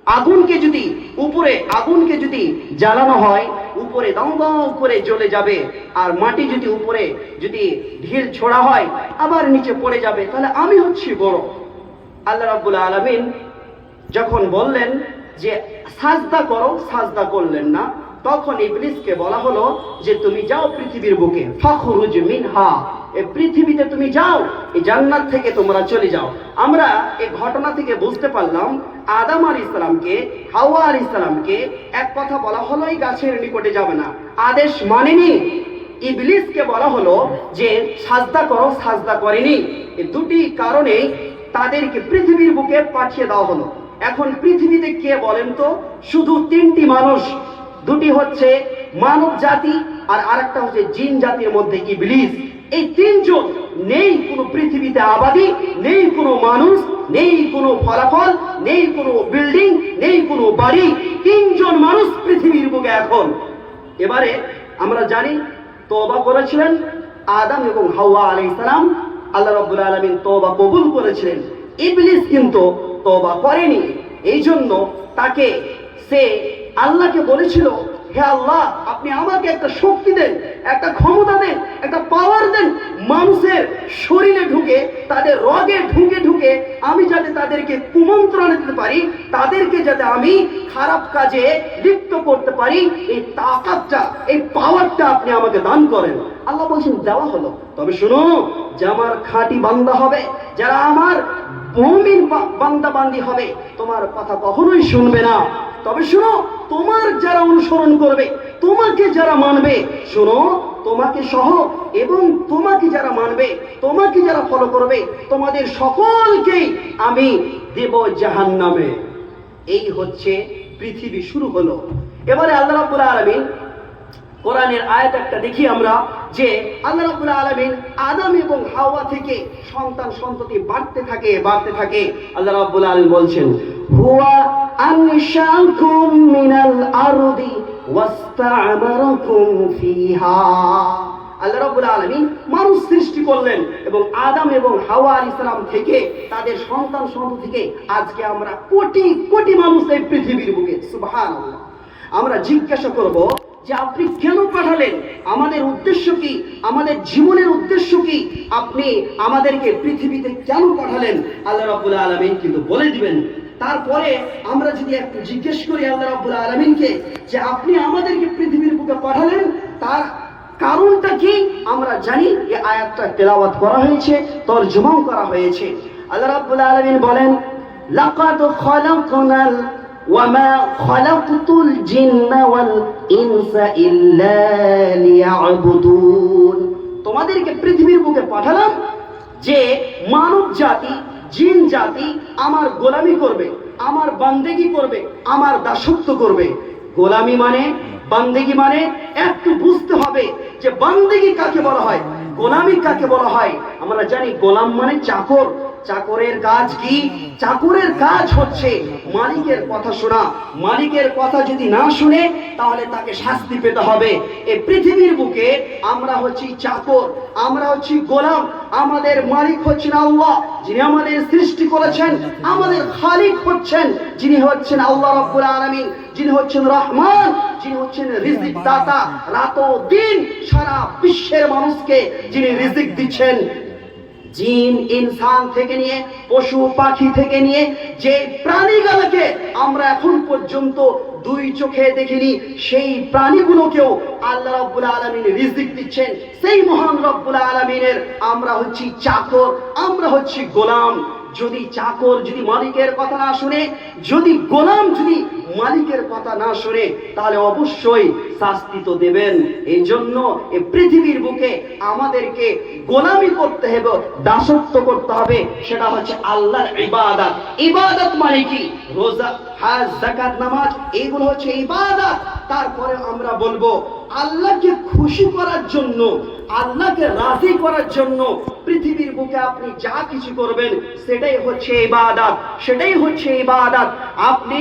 আগুনকে যদি জ্বালানো হয় উপরে দাও দাও করে জ্বলে যাবে, আর মাটি যদি উপরে যদি ঢিল ছোড়া হয় আবার নিচে পড়ে যাবে, তাহলে আমি হচ্ছি বড়। আল্লাহ রাব্বুল আলামিন যখন বললেন যে সাজদা করো, সাজদা করলেন না, তখন ইবলিসকে বলা হলো যে তুমি যাও পৃথিবীর বুকে, ফাখরুজ মিনহা, এই পৃথিবীতে তুমি যাও, এই জান্নাত থেকে তোমরা চলে যাও। আমরা এই ঘটনা থেকে বুঝতে পারলাম আদম আলাইহিস সালামকে, হাওয়া আলাইহিস সালামকে এক কথা বলা হলো এই গাছের নিকটে যাবে না, আদেশ মানেনি। ইবলিসকে বলা হলো যে সাজদা করো, সাজদা করেনি। এই দুটি কারণে তাদেরকে পৃথিবীর বুকে পাঠিয়ে দেওয়া হলো। এখন পৃথিবীতে কে বলেন তো? শুধু তিনটি মানুষ, দুটি হচ্ছে মানব জাতি আর আরেকটা হচ্ছে জিন জাতির মধ্যে ইবলিস। এই তিনজন, নেই কোনো পৃথিবীতে আবাদি, নেই কোনো মানুষ, নেই কোনো ফলাফল, নেই কোনো বিল্ডিং, নেই কোনো বাড়ি, তিনজন মানুষ পৃথিবীর বুকে এখন। এবারে আমরা জানি তওবা করেছিলেন আদম এবং হাওয়া আলাইহিস সালাম, আল্লাহ রাব্বুল আলামিন তওবা কবুল করেছিলেন। ইবলিস কিন্তু তওবা করেনি। এই জন্য তাকে সে আল্লাহকে বলেছিল, হে আল্লাহ, আপনি আমাকে একটা শক্তি দেন, একটা ক্ষমতা দেন, একটা পাওয়ার দেন, মানুষের শরীরে ঢুকে, তাদের রগে ঢুকে ঢুকে আমি যাতে তাদেরকে কুমন্ত্রণা দিতে পারি, তাদেরকে যাতে আমি খারাপ কাজে লিপ্ত করতে পারি, এই তাকাতটা, এই পাওয়ারটা আপনি আমাকে দান করেন। আল্লাহ বলছেন দেওয়া হলো। তবে শুনো, যে আমার খাঁটি বান্দা হবে, যারা আমার মুমিন বান্দা বান্দি হবে, তোমার কথা কখনোই শুনবে না। তবে শুনো, তোমার যারা অনুসরণ করবে, তোমাকে যারা মানবে, শুনো, তোমাকে সহ এবং তোমাকে যারা মানবে, তোমাকে যারা ফলো করবে, তোমাদের সকলকেই আমি দেব জাহান্নামে। এই হচ্ছে পৃথিবী শুরু হলো। এবারে আল্লাহ রাব্বুল আলামিন কোরআনের আয়াত একটা দেখি আমরা, যে আল্লাহ রাব্বুল আলামিন আদম এবং হাওয়া থেকে সন্তান সন্ততি বাড়তে থাকে বাড়তে থাকে। আল্লাহ রাব্বুল আলামিন বলছেন, হুয়া আনশাকুম মিনাল আরদি ওয়াস্তা'মারাকুম ফিহা। আল্লাহ রাব্বুল আলামিন মানুষ সৃষ্টি করলেন এবং আদম এবং হাওয়া আলাইহিস সালাম থেকে তাদের সন্তান সন্ততি থেকে আজকে আমরা কোটি কোটি মানুষ এই পৃথিবীর বুকে। সুবহানাল্লাহ। আমরা জিজ্ঞাসা করব যে আপনি কেন পাঠালেন, আমাদের উদ্দেশ্য কি, আমাদের জীবনের উদ্দেশ্য কি, আপনি আমাদেরকে পৃথিবীতে কেন পাঠালেন? আল্লাহ রাব্বুল আলামিন কিন্তু বলে দিবেন। তারপরে আমরা যদি একটু জিজ্ঞেস করি আল্লাহ রাব্বুল আলামিনকে যে আপনি আমাদেরকে পৃথিবীর বুকে পাঠালেন, তার কারণটা কি? আমরা জানি এই আয়াতটা তেলাওয়াত করা হয়েছে, তরজমাও করা হয়েছে। আল্লাহ রাব্বুল আলামিন বলেন, লাকাদ খালাকনাল ওয়ামা খালাকতুল জিন্না ওয়াল ইনসা ইল্লা লিয়াবুদুন। তোমাদেরকে পৃথিবীর বুকে পাঠালাম যে মানব জাতি, জিন জাতি আমার গোলামি করবে, আমার বান্দেগি করবে, আমার দাসত্ব করবে। গোলামি মানে, বান্দেগি মানে একটু বুঝতে হবে যে বান্দেগি কাকে বলা হয়, গোলামি কাকে বলা হয়। আমরা জানি গোলাম মানে চাকর। চাকরের কাজ কি? চাকরের কাজ হচ্ছে মালিকের কথা শোনা। মালিকের কথা যদি না শুনে তাহলে তাকে শাস্তি পেতে হবে। এই পৃথিবীর বুকে আমরা হচ্ছি চাকর, আমরা হচ্ছি গোলাম। আমাদের মালিক হচ্ছেন আল্লাহ, যিনি আমাদের সৃষ্টি করেছেন। আমাদের খালিক হচ্ছেন, যিনি হচ্ছেন আল্লাহ রাব্বুল আলামিন, যিনি হচ্ছেন রহমান, যিনি হচ্ছেন রিজিক দাতা। রাত ও দিন সারা বিশ্বের মানুষকে যিনি রিজিক দিচ্ছেন। জিন ইনসান থেকে নিয়ে, পশু পাখি থেকে নিয়ে, যে প্রাণীগুলোকে আমরা এখন পর্যন্ত দুই চোখে দেখিনি, সেই প্রাণীগুলোকেও আল্লাহ রাব্বুল আলামিন রিজিক দিচ্ছেন। সেই মহান রাব্বুল আলামিনের আমরা হচ্ছি চাকর, আমরা হচ্ছি গোলাম। যদি চাকর যদি মালিকের কথা না শুনে, যদি গোলাম যদি মালিকের কথা না শুনে, তাহলে অবশ্যই শাস্তি তো দেবেন। এই জন্য এই পৃথিবীর বুকে আমাদেরকে গোলামি করতে হবে, দাসত্ব করতে হবে। সেটা হচ্ছে আল্লাহর ইবাদত। ইবাদত মানে কি? রোজা, হজ, যাকাত, নামাজ, এগুলো হচ্ছে ইবাদত। তারপরে আমরা বলবো আল্লাহকে খুশি করার জন্য, আল্লাহকে রাজি করার জন্য পৃথিবীর বুকে আপনি যা কিছু করবেন সেটাই হচ্ছে ইবাদত, সেটাই হচ্ছে ইবাদত। আপনি